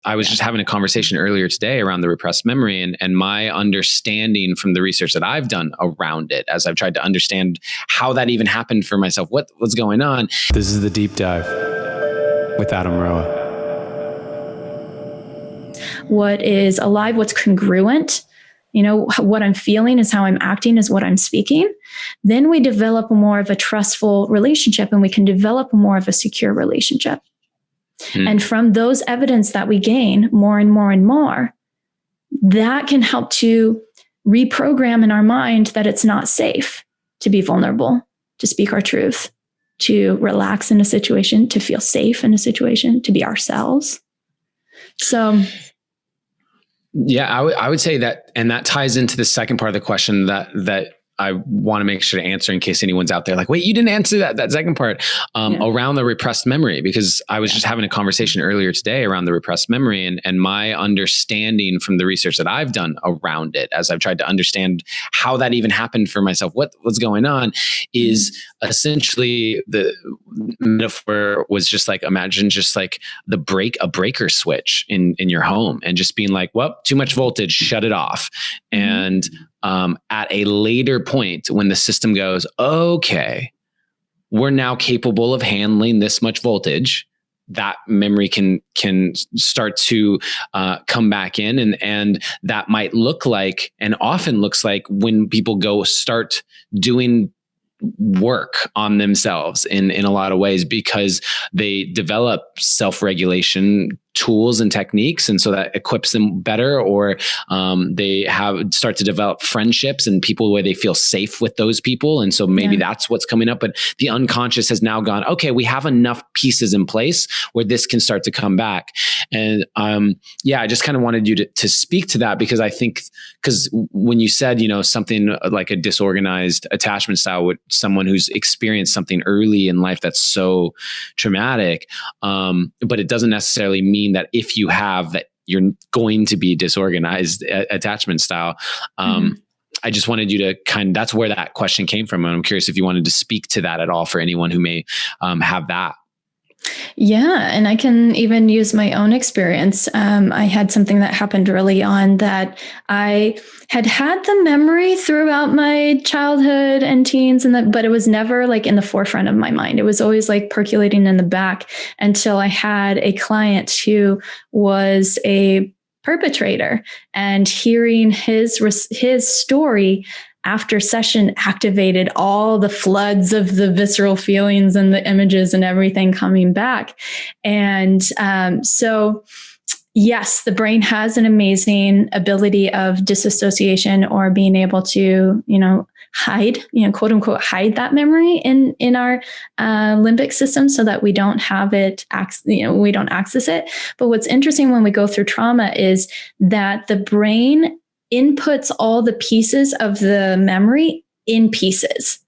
I was just having a conversation earlier today around the repressed memory and my understanding from the research that I've done around it, as I've tried to understand how that even happened for myself, what's going on. This is the Deep Dive with Adam Roa. What is alive, what's congruent, what I'm feeling is how I'm acting is what I'm speaking. Then we develop more of a trustful relationship, and we can develop more of a secure relationship. And from those evidence that we gain more and more and more, that can help to reprogram in our mind that it's not safe to be vulnerable, to speak our truth, to relax in a situation, to feel safe in a situation, to be ourselves. So, yeah, I would say that, and that ties into the second part of the question that I want to make sure to answer in case anyone's out there like, wait, you didn't answer that second part around the repressed memory, because I was just having a conversation earlier today around the repressed memory and my understanding from the research that I've done around it, as I've tried to understand how that even happened for myself, what's going on, is essentially the metaphor was just like, imagine just like a breaker switch in your home and just being like, well, too much voltage, shut it off. And at a later point, when the system goes, okay, we're now capable of handling this much voltage, that memory can start to come back in, and that might look like, and often looks like, when people start doing work on themselves in a lot of ways, because they develop self-regulation tools and techniques, and so that equips them better, or they start to develop friendships and people where they feel safe with those people, and so maybe that's what's coming up. But the unconscious has now gone, okay, we have enough pieces in place where this can start to come back. And I just kind of wanted you to speak to that, because I think, because when you said, something like a disorganized attachment style with someone who's experienced something early in life that's so traumatic, but it doesn't necessarily mean that if you have that, you're going to be disorganized attachment style. I just wanted you to that's where that question came from. And I'm curious if you wanted to speak to that at all for anyone who may have that. Yeah. And I can even use my own experience. I had something that happened early on that I had the memory throughout my childhood and teens, but it was never like in the forefront of my mind. It was always like percolating in the back until I had a client who was a perpetrator, and hearing his story after session activated all the floods of the visceral feelings and the images and everything coming back. And so, yes, the brain has an amazing ability of disassociation, or being able to, hide, quote unquote, hide that memory in our limbic system so that we don't have it, we don't access it. But what's interesting when we go through trauma is that the brain inputs all the pieces of the memory in pieces.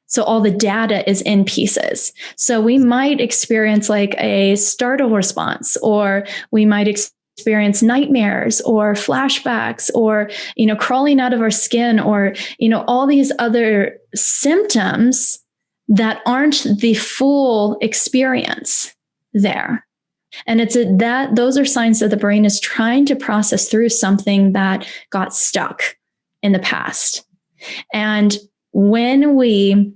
So all the data is in pieces. So we might experience like a startle response, or we might experience nightmares or flashbacks, or, crawling out of our skin, or, all these other symptoms that aren't the full experience there. And those are signs that the brain is trying to process through something that got stuck in the past. And when we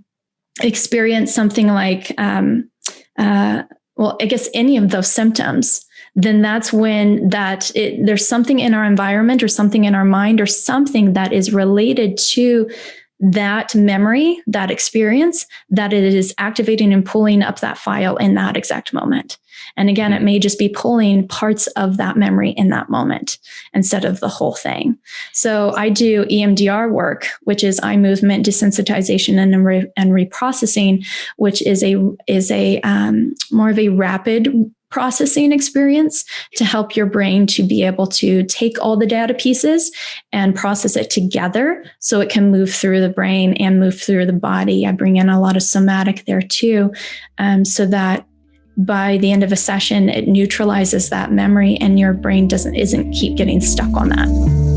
experience something like, I guess any of those symptoms, then that's when there's something in our environment, or something in our mind, or something that is related to that memory, that experience, that it is activating and pulling up that file in that exact moment. And again, it may just be pulling parts of that memory in that moment instead of the whole thing. So I do EMDR work, which is eye movement desensitization and reprocessing, which is a more of a rapid processing experience to help your brain to be able to take all the data pieces and process it together so it can move through the brain and move through the body. I bring in a lot of somatic there too, so that by the end of a session, it neutralizes that memory and your brain isn't keep getting stuck on that.